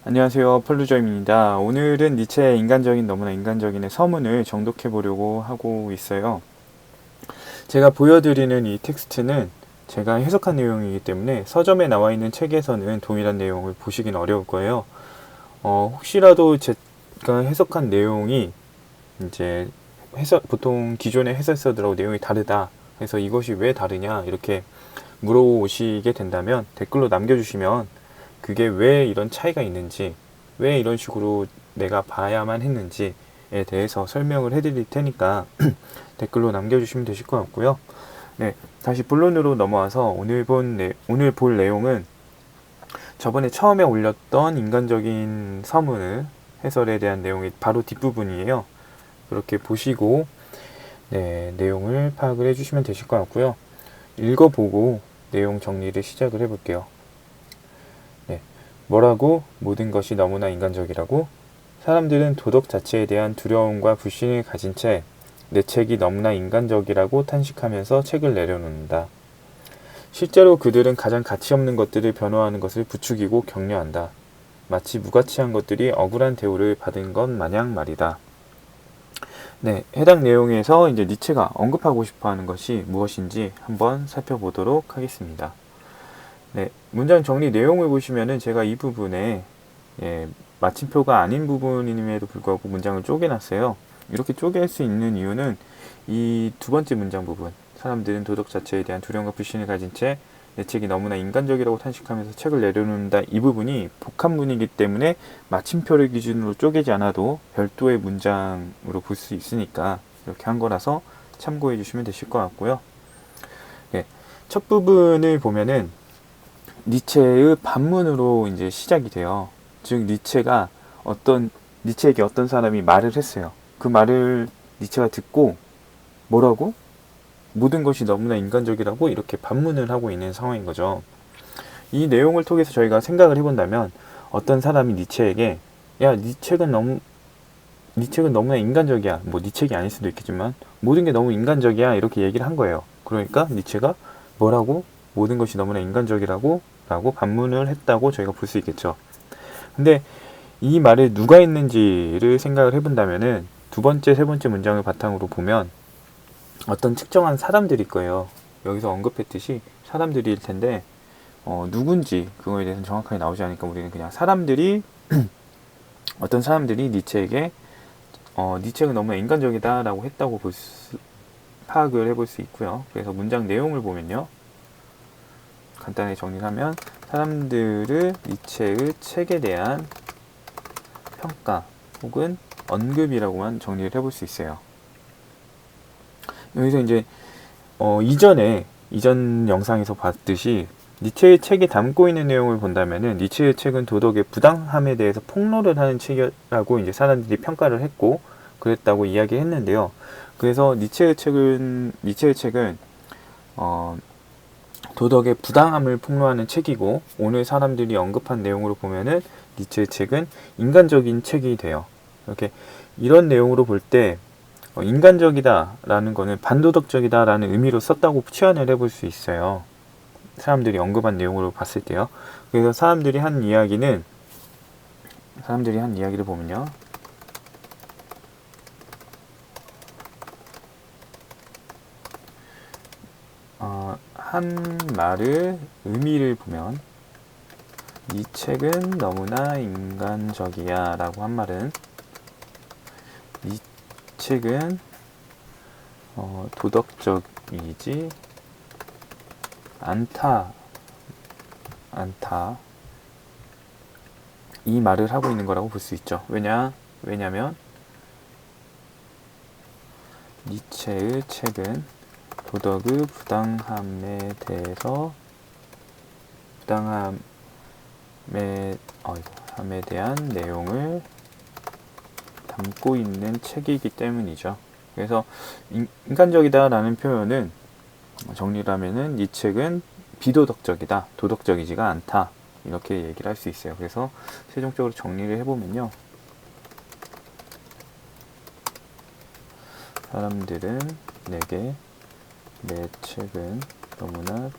안녕하세요. 펄루저입니다. 오늘은 니체의 인간적인 너무나 인간적인의 서문을 정독해 보려고 하고 있어요. 제가 보여드리는 이 텍스트는 제가 해석한 내용이기 때문에 서점에 나와 있는 책에서는 동일한 내용을 보시긴 어려울 거예요. 혹시라도 제가 해석한 내용이 이제 보통 기존의 해설서들하고 내용이 다르다 해서 이것이 왜 다르냐 이렇게 물어보시게 된다면 댓글로 남겨주시면 그게 왜 이런 차이가 있는지, 왜 이런 식으로 내가 봐야만 했는지에 대해서 설명을 해드릴 테니까 댓글로 남겨주시면 되실 것 같고요. 네, 다시 본론으로 넘어와서 오늘 볼 내용은 저번에 처음에 올렸던 인간적인 서문을 해설에 대한 내용이 바로 뒷부분이에요. 그렇게 보시고 내용을 파악을 해주시면 되실 것 같고요. 읽어보고 내용 정리를 시작을 해볼게요. 뭐라고? 모든 것이 너무나 인간적이라고? 사람들은 도덕 자체에 대한 두려움과 불신을 가진 채 내 책이 너무나 인간적이라고 탄식하면서 책을 내려놓는다. 실제로 그들은 가장 가치 없는 것들을 변호하는 것을 부추기고 격려한다. 마치 무가치한 것들이 억울한 대우를 받은 것 마냥 말이다. 네, 해당 내용에서 이제 니체가 언급하고 싶어 하는 것이 무엇인지 한번 살펴보도록 하겠습니다. 네, 문장 정리 내용을 보시면은 제가 이 부분에 마침표가 아닌 부분임에도 불구하고 문장을 쪼개놨어요. 이렇게 쪼갤 수 있는 이유는 이 두 번째 문장 부분, 사람들은 도덕 자체에 대한 두려움과 불신을 가진 채 내 책이 너무나 인간적이라고 탄식하면서 책을 내려놓는다, 이 부분이 복합문이기 때문에 마침표를 기준으로 쪼개지 않아도 별도의 문장으로 볼 수 있으니까 이렇게 한 거라서 참고해 주시면 되실 것 같고요. 첫 부분을 보면은 니체의 반문으로 이제 시작이 돼요. 즉 니체에게 어떤 사람이 말을 했어요. 그 말을 니체가 듣고 뭐라고? 모든 것이 너무나 인간적이라고 이렇게 반문을 하고 있는 상황인 거죠. 이 내용을 통해서 저희가 생각을 해본다면 어떤 사람이 니체에게 야, 네 책은 너무나 인간적이야. 뭐 네 책이 아닐 수도 있겠지만 모든 게 너무 인간적이야 이렇게 얘기를 한 거예요. 그러니까 니체가 뭐라고? 모든 것이 너무나 인간적이라고 라고 반문을 했다고 저희가 볼 수 있겠죠. 근데 이 말에 누가 했는지를 생각을 해본다면은 두 번째, 세 번째 문장을 바탕으로 보면 어떤 특정한 사람들일 거예요. 여기서 언급했듯이 사람들일 텐데 누군지 그거에 대해서는 정확하게 나오지 않으니까 우리는 그냥 어떤 사람들이 니체에게 니 책은 너무 인간적이다 라고 했다고 파악을 해볼 수 있고요. 그래서 문장 내용을 보면요, 간단히 정리하면 사람들의 니체의 책에 대한 평가 혹은 언급이라고만 정리를 해볼 수 있어요. 여기서 이제 이전 영상에서 봤듯이 니체의 책에 담고 있는 내용을 본다면은 니체의 책은 도덕의 부당함에 대해서 폭로를 하는 책이라고 이제 사람들이 평가를 했고 그랬다고 이야기했는데요. 그래서 니체의 책은 도덕의 부당함을 폭로하는 책이고, 오늘 사람들이 언급한 내용으로 보면은 니체의 책은 인간적인 책이 돼요. 이렇게 이런 내용으로 볼 때 인간적이다라는 거는 반도덕적이다라는 의미로 썼다고 취환을 해볼 수 있어요. 사람들이 언급한 내용으로 봤을 때요. 그래서 사람들이 한 이야기를 보면요, 한 말의 의미를 보면 이 책은 너무나 인간적이야 라고 한 말은 이 책은 도덕적이지 않다 이 말을 하고 있는 거라고 볼 수 있죠. 왜냐면 니체의 책은 도덕의 부당함에 대한 내용을 담고 있는 책이기 때문이죠. 그래서 인간적이다라는 표현은 정리를 하면은 이 책은 비도덕적이다, 도덕적이지가 않다 이렇게 얘기를 할 수 있어요. 그래서 최종적으로 정리를 해보면요, 사람들은 내게 내 책은 너무나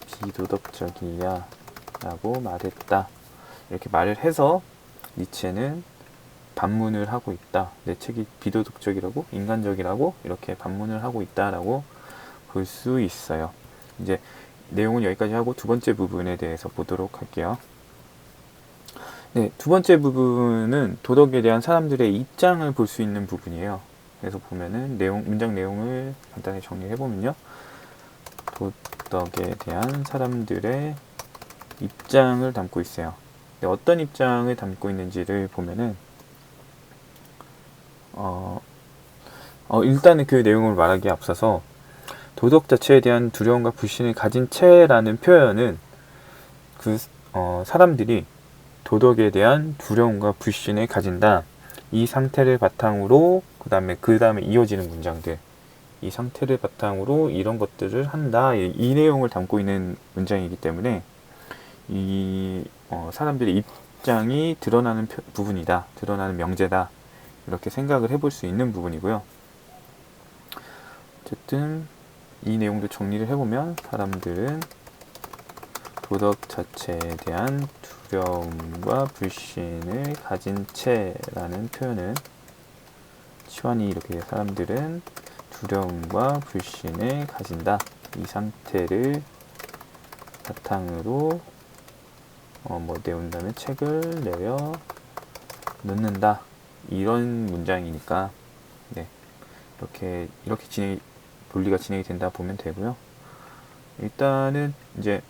비도덕적이야 라고 말했다, 이렇게 말을 해서 니체는 반문을 하고 있다. 내 책이 비도덕적이라고 인간적이라고 이렇게 반문을 하고 있다라고 볼 수 있어요. 이제 내용은 여기까지 하고 두 번째 부분에 대해서 보도록 할게요. 네, 두 번째 부분은 도덕에 대한 사람들의 입장을 볼 수 있는 부분이에요. 그래서 보면은 문장 내용을 간단히 정리해 보면요. 도덕에 대한 사람들의 입장을 담고 있어요. 어떤 입장을 담고 있는지를 보면은 일단은 그 내용을 말하기에 앞서서 도덕 자체에 대한 두려움과 불신을 가진 채라는 표현은 사람들이 도덕에 대한 두려움과 불신을 가진다. 이 상태를 바탕으로 그 다음에 이어지는 문장들, 이 상태를 바탕으로 이런 것들을 한다. 이 내용을 담고 있는 문장이기 때문에 이 사람들의 입장이 드러나는 부분이다. 드러나는 명제다. 이렇게 생각을 해볼 수 있는 부분이고요. 어쨌든 이 내용도 정리를 해보면 사람들은 도덕 자체에 대한 두려움과 불신을 가진 채라는 표현은 시완이 이렇게 사람들은 두려움과 불신을 가진다. 이 상태를 바탕으로 내온다면 책을 내려 놓는다. 이런 문장이니까 네, 이렇게 논리가 진행이 된다 보면 되고요. 일단은 이제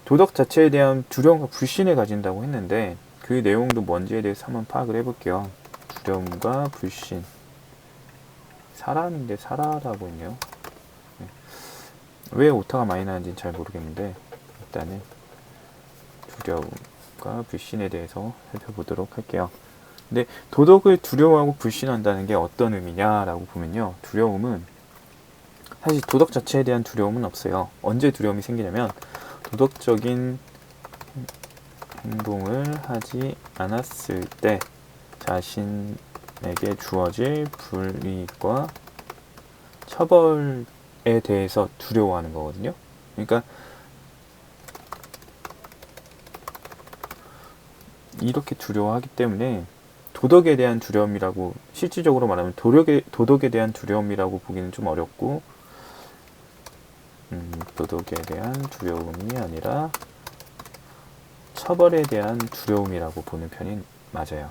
도덕 자체에 대한 두려움과 불신을 가진다고 했는데 그 내용도 뭔지에 대해서 한번 파악을 해볼게요. 두려움과 불신. 사람인데 사라라고 있네요. 네. 왜 오타가 많이 나는지는 잘 모르겠는데 일단은 두려움과 불신에 대해서 살펴보도록 할게요. 근데 도덕을 두려워하고 불신한다는 게 어떤 의미냐라고 보면요. 두려움은 사실 도덕 자체에 대한 두려움은 없어요. 언제 두려움이 생기냐면 도덕적인 행동을 하지 않았을 때 자신에게 주어질 불이익과 처벌에 대해서 두려워하는 거거든요. 그러니까 이렇게 두려워하기 때문에 도덕에 대한 두려움이라고 실질적으로 말하면 도덕에 대한 두려움이라고 보기는 좀 어렵고 도덕에 대한 두려움이 아니라 처벌에 대한 두려움이라고 보는 편이 맞아요.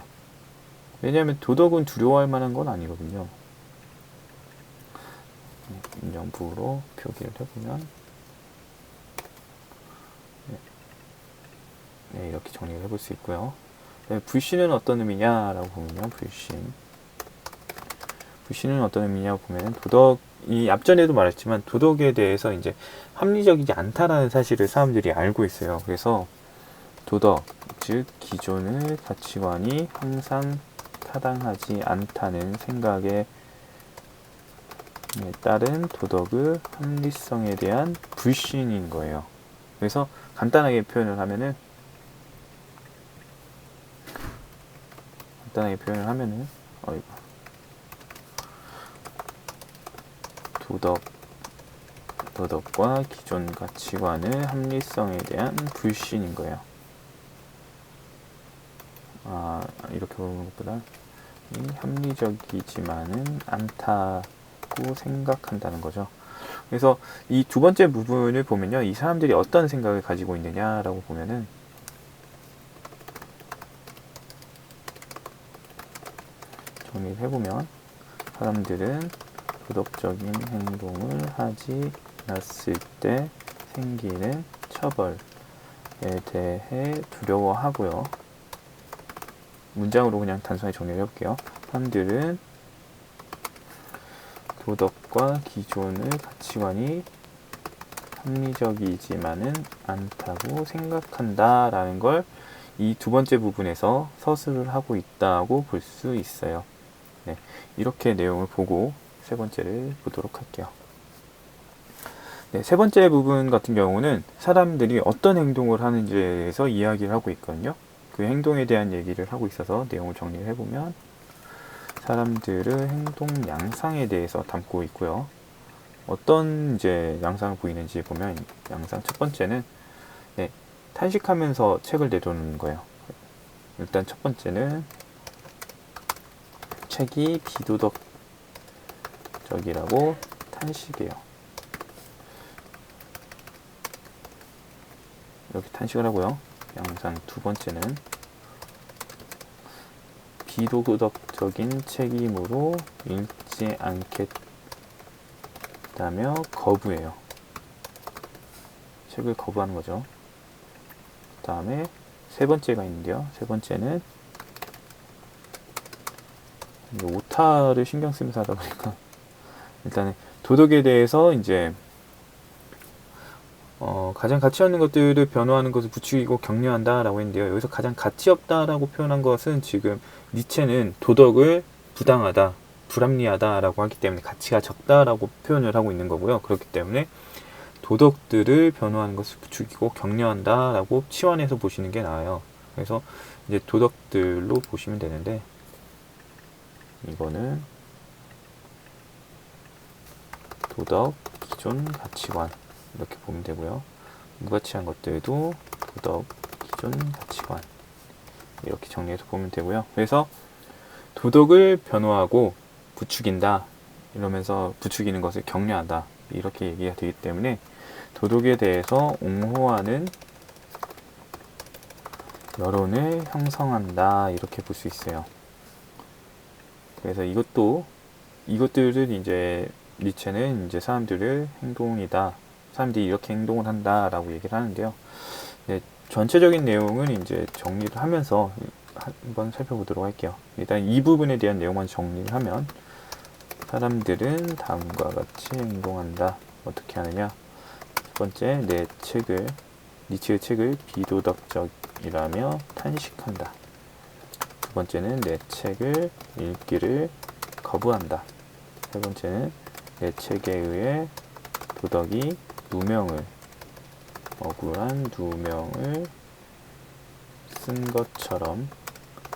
왜냐하면 도덕은 두려워할 만한 건 아니거든요. 인정부로 표기를 해보면 네, 이렇게 정리를 해볼 수 있고요. 네, 불신은 어떤 의미냐라고 보면요. 불신은 어떤 의미냐고 보면 이 앞전에도 말했지만 도덕에 대해서 이제 합리적이지 않다라는 사실을 사람들이 알고 있어요. 그래서 도덕, 즉 기존의 가치관이 항상 타당하지 않다는 생각에 따른 도덕의 합리성에 대한 불신인 거예요. 그래서 간단하게 표현을 하면은 도덕과 기존 가치관의 합리성에 대한 불신인 거예요. 이렇게 보는 것보다 합리적이지만은 않다고 생각한다는 거죠. 그래서 이 두 번째 부분을 보면요. 이 사람들이 어떤 생각을 가지고 있느냐라고 보면은 정리를 해보면 사람들은 도덕적인 행동을 하지 않았을 때 생기는 처벌에 대해 두려워하고요. 문장으로 그냥 단순하게 정리를 해볼게요. 사람들은 도덕과 기존의 가치관이 합리적이지만은 않다고 생각한다라는 걸 이 두 번째 부분에서 서술을 하고 있다고 볼 수 있어요. 네, 이렇게 내용을 보고 세 번째를 보도록 할게요. 네, 세 번째 부분 같은 경우는 사람들이 어떤 행동을 하는지에 대해서 이야기를 하고 있거든요. 그 행동에 대한 얘기를 하고 있어서 내용을 정리를 해보면 사람들의 행동 양상에 대해서 담고 있고요. 어떤 이제 양상을 보이는지 보면 양상 첫 번째는 탄식하면서 책을 내려놓는 거예요. 일단 첫 번째는 책이 비도덕적이라고 탄식해요. 이렇게 탄식을 하고요. 양상 두 번째는 비도덕적인 책임으로 읽지 않겠다며 거부해요. 책을 거부하는 거죠. 그 다음에 세 번째가 있는데요. 세 번째는 오타를 신경 쓰면서 하다 보니까 일단은 도덕에 대해서 이제 가장 가치 없는 것들을 변호하는 것을 부추기고 격려한다 라고 했는데요. 여기서 가장 가치 없다 라고 표현한 것은 지금 니체는 도덕을 부당하다, 불합리하다 라고 하기 때문에 가치가 적다 라고 표현을 하고 있는 거고요. 그렇기 때문에 도덕들을 변호하는 것을 부추기고 격려한다 라고 치환해서 보시는 게 나아요. 그래서 이제 도덕들로 보시면 되는데, 이거는 도덕, 기존, 가치관 이렇게 보면 되고요. 무가치한 것들도 도덕, 기존, 가치관 이렇게 정리해서 보면 되고요. 그래서 도덕을 변호하고 부추긴다 이러면서 부추기는 것을 격려한다 이렇게 얘기가 되기 때문에 도덕에 대해서 옹호하는 여론을 형성한다 이렇게 볼 수 있어요. 그래서 이것들을 이제 니체는 이제 사람들의 행동이다, 사람들이 이렇게 행동을 한다라고 얘기를 하는데요. 네, 전체적인 내용은 이제 정리를 하면서 한번 살펴보도록 할게요. 일단 이 부분에 대한 내용만 정리를 하면, 사람들은 다음과 같이 행동한다. 어떻게 하느냐? 첫 번째, 니체의 책을 비도덕적이라며 탄식한다. 두 번째는 내 책을 읽기를 거부한다. 세 번째는 내 책에 의해 도덕이 억울한 누명을 쓴 것처럼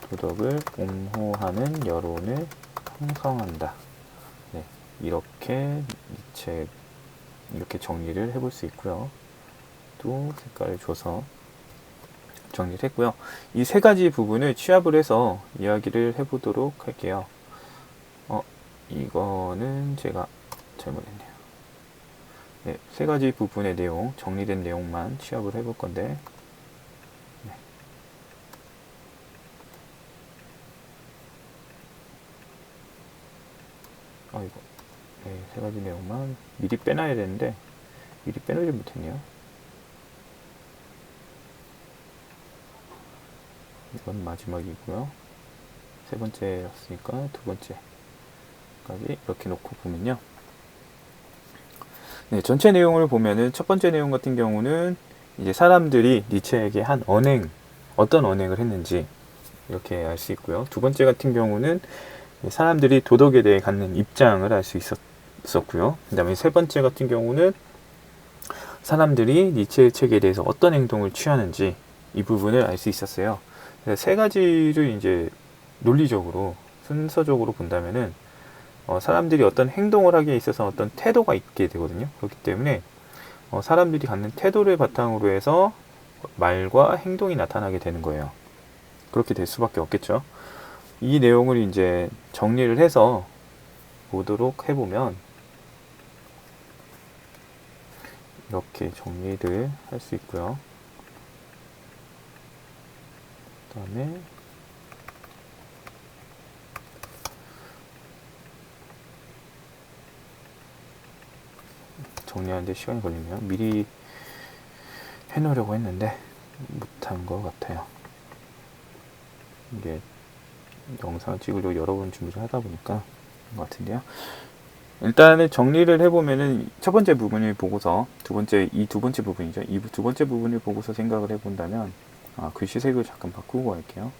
도덕을 옹호하는 여론을 형성한다. 네, 이렇게 정리를 해볼 수 있고요. 또 색깔을 줘서 정리를 했고요. 이 세 가지 부분을 취합을 해서 이야기를 해보도록 할게요. 이거는 제가 잘못했네요. 네, 세 가지 부분의 내용, 정리된 내용만 취합을 해볼 건데, 네. 네, 세 가지 내용만 미리 빼놔야 되는데 미리 빼놓지 못했네요. 이건 마지막이고요. 세 번째였으니까 두 번째까지 이렇게 놓고 보면요. 네, 전체 내용을 보면은 첫 번째 내용 같은 경우는 이제 사람들이 니체에게 한 어떤 언행을 했는지 이렇게 알 수 있고요. 두 번째 같은 경우는 사람들이 도덕에 대해 갖는 입장을 알 수 있었고요. 그 다음에 세 번째 같은 경우는 사람들이 니체의 책에 대해서 어떤 행동을 취하는지 이 부분을 알 수 있었어요. 세 가지를 이제 논리적으로 순서적으로 본다면은 사람들이 어떤 행동을 하기에 있어서 어떤 태도가 있게 되거든요. 그렇기 때문에 사람들이 갖는 태도를 바탕으로 해서 말과 행동이 나타나게 되는 거예요. 그렇게 될 수밖에 없겠죠. 이 내용을 이제 정리를 해서 보도록 해보면 이렇게 정리를 할 수 있고요. 그 다음에 정리하는데 시간이 걸리네요. 미리 해놓으려고 했는데 못한 것 같아요. 이게 영상을 찍으려고 여러 번 준비를 하다 보니까 그런 것 같은데요. 일단은 정리를 해보면은 첫 번째 부분을 보고서 두 번째 부분이죠. 이 두 번째 부분을 보고서 생각을 해본다면, 글씨 색을 잠깐 바꾸고 할게요.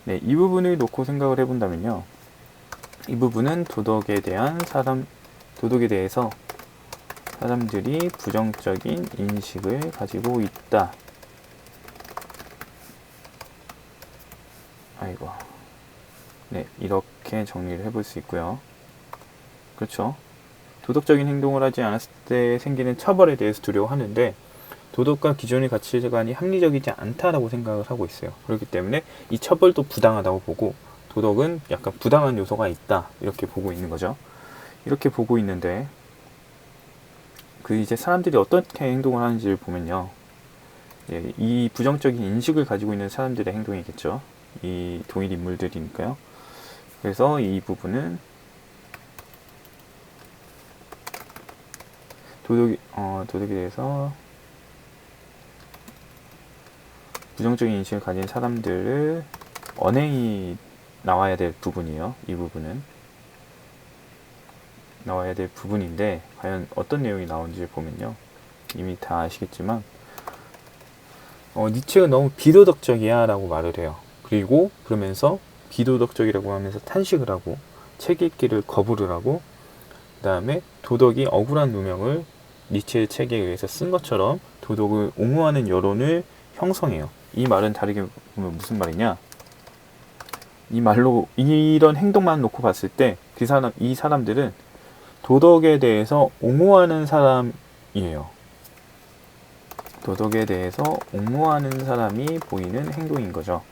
네, 이 부분을 놓고 생각을 해본다면요. 이 부분은 도덕에 대해서 사람들이 부정적인 인식을 가지고 있다. 네, 이렇게 정리를 해볼 수 있고요. 그렇죠. 도덕적인 행동을 하지 않았을 때 생기는 처벌에 대해서 두려워하는데 도덕과 기존의 가치관이 합리적이지 않다라고 생각을 하고 있어요. 그렇기 때문에 이 처벌도 부당하다고 보고 도덕은 약간 부당한 요소가 있다 이렇게 보고 있는 거죠. 이렇게 보고 있는데 이제 사람들이 어떻게 행동을 하는지를 보면요. 예, 이 부정적인 인식을 가지고 있는 사람들의 행동이겠죠. 이 동일 인물들이니까요. 그래서 이 부분은 도덕에 대해서 부정적인 인식을 가진 사람들을 언행이 나와야 될 부분이에요. 이 부분은 나와야 될 부분인데 과연 어떤 내용이 나오는지 보면요. 이미 다 아시겠지만 니체가 너무 비도덕적이야 라고 말을 해요. 그리고 그러면서 비도덕적이라고 하면서 탄식을 하고 책 읽기를 거부를 하고 그 다음에 도덕이 억울한 누명을 니체의 책에 의해서 쓴 것처럼 도덕을 옹호하는 여론을 형성해요. 이 말은 다르게 보면 무슨 말이냐? 이 말로 이런 행동만 놓고 봤을 때 이 사람들은 도덕에 대해서 옹호하는 사람이에요. 도덕에 대해서 옹호하는 사람이 보이는 행동인 거죠.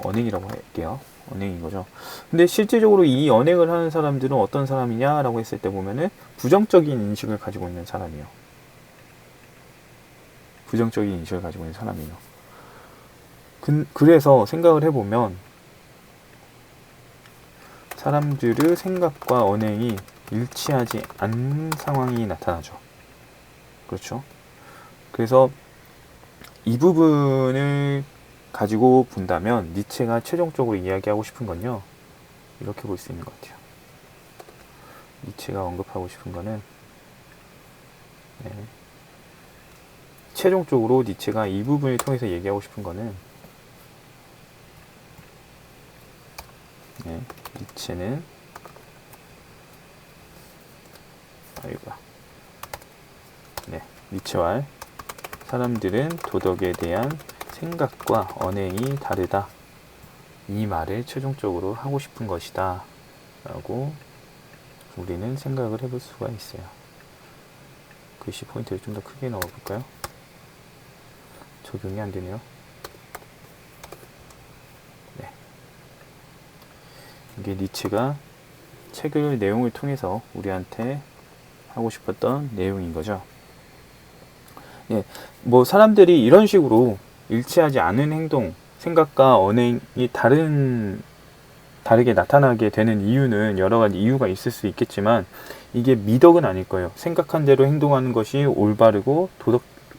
언행이라고 할게요. 언행인 거죠. 근데 실제적으로 이 언행을 하는 사람들은 어떤 사람이냐라고 했을 때 보면은 부정적인 인식을 가지고 있는 사람이에요. 부정적인 인식을 가지고 있는 사람이에요. 그래서 생각을 해보면 사람들의 생각과 언행이 일치하지 않는 상황이 나타나죠. 그렇죠? 그래서 이 부분을 가지고 본다면 니체가 최종적으로 이야기하고 싶은 건요. 이렇게 볼 수 있는 것 같아요. 니체가 언급하고 싶은 거는 최종적으로 니체가 이 부분을 통해서 얘기하고 싶은 거는 니체는 니체와 사람들은 도덕에 대한 생각과 언행이 다르다. 이 말을 최종적으로 하고 싶은 것이다. 라고 우리는 생각을 해볼 수가 있어요. 글씨 포인트를 좀 더 크게 넣어볼까요? 적용이 안 되네요. 네. 이게 니체가 책의 내용을 통해서 우리한테 하고 싶었던 내용인 거죠. 예, 사람들이 이런 식으로 일치하지 않은 행동, 생각과 언행이 다르게 나타나게 되는 이유는 여러 가지 이유가 있을 수 있겠지만 이게 미덕은 아닐 거예요. 생각한 대로 행동하는 것이 올바르고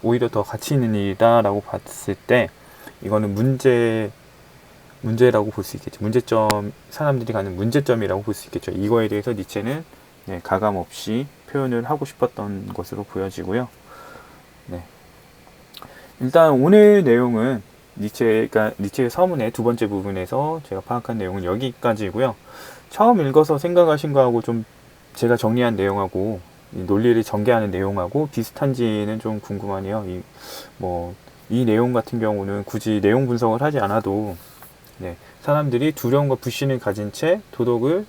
오히려 더 가치 있는 일이다 라고 봤을 때 이거는 문제라고 볼 수 있겠죠. 사람들이 갖는 문제점이라고 볼 수 있겠죠. 이거에 대해서 니체는 가감없이 표현을 하고 싶었던 것으로 보여지고요. 일단 오늘 내용은 니체의 서문의 두 번째 부분에서 제가 파악한 내용은 여기까지고요. 처음 읽어서 생각하신 거하고 좀 제가 정리한 내용하고 논리를 전개하는 내용하고 비슷한지는 좀 궁금하네요. 이 내용 같은 경우는 굳이 내용 분석을 하지 않아도 사람들이 두려움과 불신을 가진 채 도덕에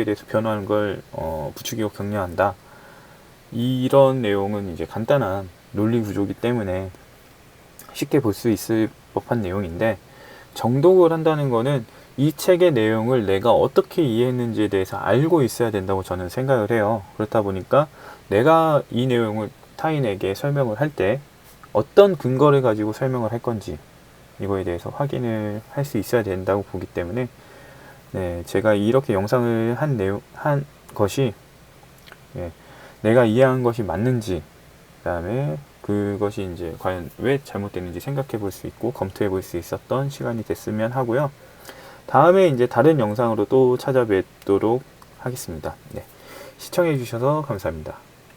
대해서 변화하는 걸 부추기고 격려한다. 이런 내용은 이제 간단한 논리 구조이기 때문에 쉽게 볼 수 있을 법한 내용인데 정독을 한다는 거는 이 책의 내용을 내가 어떻게 이해했는지에 대해서 알고 있어야 된다고 저는 생각을 해요. 그렇다 보니까 내가 이 내용을 타인에게 설명을 할 때 어떤 근거를 가지고 설명을 할 건지 이거에 대해서 확인을 할 수 있어야 된다고 보기 때문에 제가 이렇게 영상을 한 것이 내가 이해한 것이 맞는지 그 다음에 그것이 이제 과연 왜 잘못됐는지 생각해 볼 수 있고 검토해 볼 수 있었던 시간이 됐으면 하고요. 다음에 이제 다른 영상으로 또 찾아뵙도록 하겠습니다. 시청해 주셔서 감사합니다.